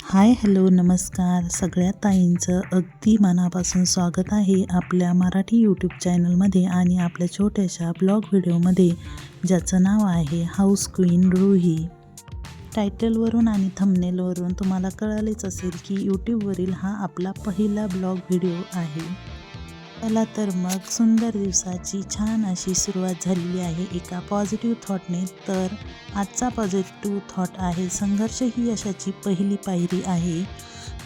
Hi hello नमस्कार सगळ्या ताईंचं अगदी मनापासून स्वागत आहे आपल्या मराठी यूट्यूब चॅनलमध्ये आणि आपल्या छोट्याशा ब्लॉग व्हिडिओमध्ये, ज्याचं नाव आहे हाऊस क्वीन रुही. टायटलवरून आणि थंबनेलवरून तुम्हाला कळालेच असेल की यूट्यूबवरील हा आपला पहिला ब्लॉग व्हिडिओ आहे. चला तर मग सुंदर दिवसाची छान अशी सुरुवात झालेली आहे एका पॉझिटिव्ह थॉटने. तर आजचा पॉझिटिव्ह थॉट आहे, संघर्ष ही यशाची पहिली पायरी आहे.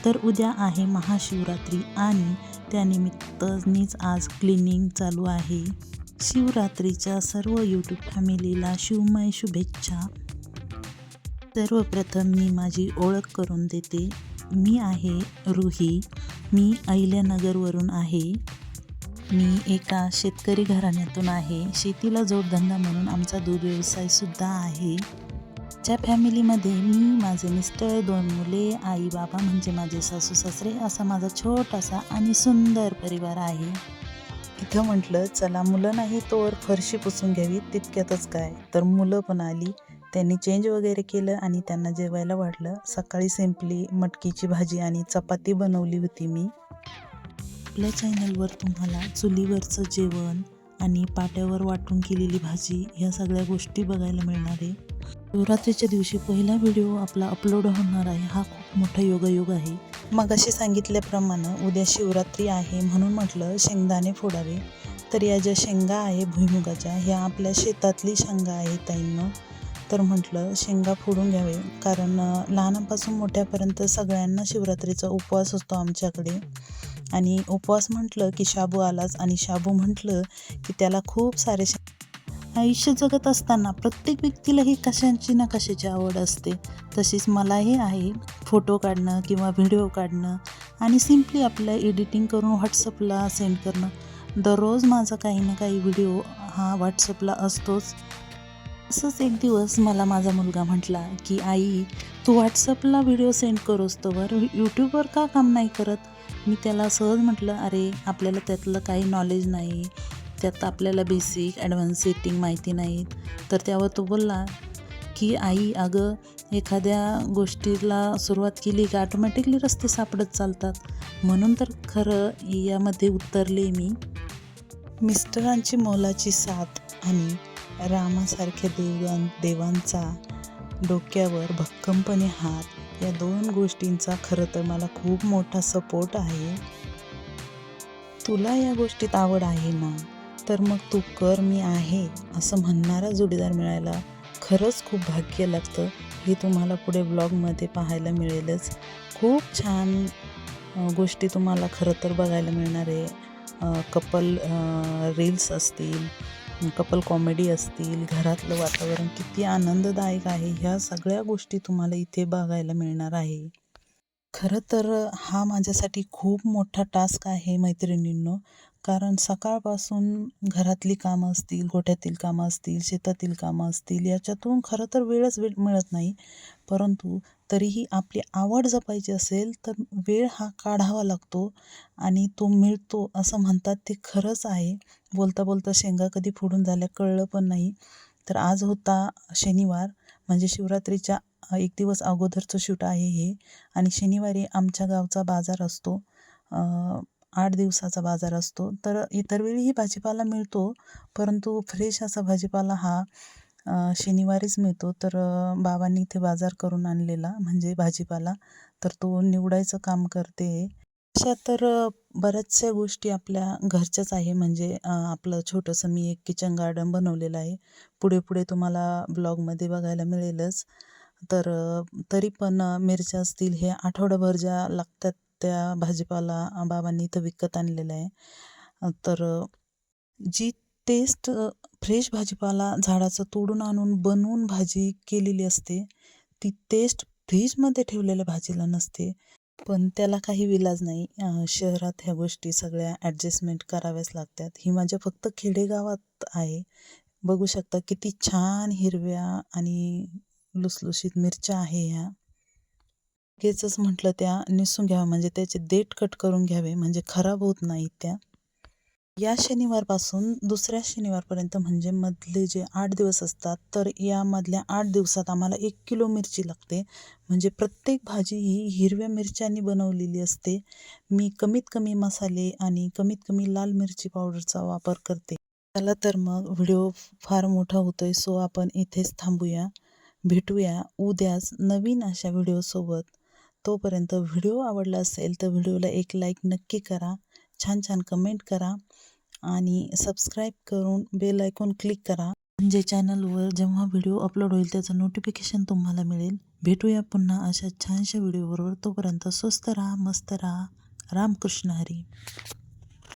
तर उद्या आहे महाशिवरात्री आणि त्यानिमित्तानेच आज क्लिनिंग चालू आहे. शिवरात्रीच्या सर्व यूट्यूब फॅमिलीला शिवमय शुभेच्छा. सर्वप्रथम मी माझी ओळख करून देते. मी आहे रुही. मी अहिल्यानगरवरून आहे. मी एका शेतकरी घराण्यातून आहे. शेतीला जोडधंदा म्हणून आमचा दूध व्यवसायसुद्धा आहे. ज्या फॅमिलीमध्ये मी, माझे मिस्टर, 2 मुले, आई बाबा म्हणजे माझे सासू सासरे असा माझा छोटासा आणि सुंदर परिवार आहे. इथं म्हटलं चला मुलं नाही तोवर फरशी पुसून घ्यावी, तितक्यातच काय तर मुलं पण आली. त्यांनी चेंज वगैरे केलं आणि त्यांना जेवायला वाढलं. सकाळी सिंपली मटकीची भाजी आणि चपाती बनवली होती मी. आपल्या चॅनलवर तुम्हाला चुलीवरचं जेवण आणि पाट्यावर वाटून केलेली भाजी ह्या सगळ्या गोष्टी बघायला मिळणार आहे. शिवरात्रीच्या दिवशी पहिला व्हिडिओ आपला अपलोड होणार आहे. हा खूप मोठा योगायोग आहे. मग असे सांगितल्याप्रमाणे उद्या शिवरात्री आहे म्हणून म्हटलं शेंगदाणे फोडावे. तर या ज्या शेंगा आहे भुईमुगाच्या, ह्या आपल्या शेतातली शेंगा आहे ताईंनो. तर म्हटलं शेंगा फोडून घ्यावे, कारण लहानापासून मोठ्यापर्यंत सगळ्यांना शिवरात्रीचा उपवास असतो आमच्याकडे. आणि उपवास म्हटलं की शाबू आलाच, आणि शाबू म्हटलं की त्याला खूप सारे आयुष्य जगत असताना प्रत्येक व्यक्तीला ही कशाची ना कशाची आवड असते. तशीच मलाही आहे फोटो काढणं किंवा व्हिडिओ काढणं आणि सिम्पली आपलं एडिटिंग करून व्हॉट्सअपला सेंड करणं. दररोज माझा काही ना काही व्हिडिओ हा व्हॉट्सअपला असतोच. असंच एक दिवस मला माझा मुलगा म्हटला की आई, तू व्हॉट्सअपला व्हिडिओ सेंड करोस तर यूट्यूबवर का काम नाही करत. मी त्याला सहज म्हटलं, अरे आपल्याला त्यातलं काही नॉलेज नाही, त्यात आपल्याला बेसिक ॲडव्हान्स सेटिंग माहिती नाहीत. तर त्यावर तो बोलला की आई अगं, एखाद्या गोष्टीला सुरुवात केली की ऑटोमॅटिकली रस्ते सापडत चालतात. म्हणून तर खरं यामध्ये उतरले मी. मिस्टरांची मोलाची साथ आणि रामासारख्या देवांचा डोक्यावर भक्कमपणे हात, या 2 गोष्टींचा खरं तर मला खूप मोठा सपोर्ट आहे. तुला या गोष्टीत आवड आहे ना, तर मग तू कर, मी आहे असं म्हणणारा जोडीदार मिळायला खरंच खूप भाग्य लागतं. हे तुम्हाला पुढे ब्लॉगमध्ये पाहायला मिळेलच. खूप छान गोष्टी तुम्हाला खरं तर बघायला मिळणार आहे. कपल रील्स असतील, कपल कॉमेडी असतील, घरातलं वातावरण किती आनंददायक आहे, ह्या सगळ्या गोष्टी तुम्हाला इथे बघायला मिळणार आहे. खरं तर हा माझ्यासाठी खूप मोठा टास्क आहे मैत्रिणींनो. कारण सकाळपासून घरातली कामं असतील, गोठ्यातील कामं असतील, शेतातील कामं असतील, याच्यातून खरं तर वेळ मिळत नाही. परंतु तरीही आपली आवड जपायची असेल तर वेळ हा काढावा लागतो आणि तो मिळतो असं म्हणतात, ते खरंच आहे. बोलता बोलता शेंगा कधी फोडून झाल्या कळलं पण नाही. तर आज होता शनिवार, म्हणजे शिवरात्रीच्या 1 दिवस अगोदरचं शूट आहे हे. आणि शनिवारी आमच्या गावचा बाजार असतो. 8 दिवसाचा बाजार असतो. तर इतर वेळीही भाजीपाला मिळतो, परंतु फ्रेश असा भाजीपाला हा शनिवारीच मिळतो. तर बाबांनी इथे बाजार करून आणलेला म्हणजे भाजीपाला, तर तो निवडायचं काम करते. अशा तर बऱ्याचशा गोष्टी आपल्या घरच्याच आहे. म्हणजे आपलं छोटंसं मी एक किचन गार्डन बनवलेलं आहे. पुढे पुढे तुम्हाला ब्लॉगमध्ये बघायला मिळेलच. तर तरी पण मिरच्या असतील, हे आठवडाभर ज्या लागतात त्या भाजीपाला बाबांनी इथं विकत आणलेला आहे. तर जी टेस्ट फ्रेश भाजीपाला झाडाचं तोडून आणून बनवून भाजी केलेली असते, ती टेस्ट फ्रीजमध्ये ठेवलेल्या भाजीला नसते. पण त्याला काही विलाज नाही. शहरात ह्या गोष्टी सगळ्या ॲडजस्टमेंट कराव्याच लागतात. ही माझ्या फक्त खेडेगावात आहे. बघू शकता किती छान हिरव्या आणि लुसलुशीत मिरच्या आहे ह्या. लगेचच म्हटलं त्या निसून घ्याव्या, म्हणजे त्याचे देठ कट करून घ्यावे, म्हणजे खराब होत नाहीत त्या. या शनिवारपासून दुसऱ्या शनिवारपर्यंत म्हणजे मधले जे 8 दिवस असतात, तर यामधल्या 8 दिवसात आम्हाला 1 किलो मिरची लागते. म्हणजे प्रत्येक भाजी ही हिरव्या मिरच्यांनी बनवलेली असते. मी कमीत कमी मसाले आणि कमीत कमी लाल मिरची पावडरचा वापर करते. चला तर मग व्हिडिओ फार मोठा होतोय, सो आपण इथेच थांबूया. भेटूया उद्याच नवीन अशा व्हिडिओसोबत. तोपर्यंत व्हिडिओ आवडला असेल तर व्हिडिओला एक लाईक नक्की करा. छान छान कमेंट करा आणि सबस्क्राईब करून बेल आयकॉन क्लिक करा. म्हणजे चॅनलवर जेव्हा व्हिडिओ अपलोड होईल त्याचं नोटिफिकेशन तुम्हाला मिळेल. भेटूया पुन्हा अशा छानशा व्हिडिओबरोबर. तोपर्यंत स्वस्त राहा, मस्त राहा. रामकृष्ण हरी.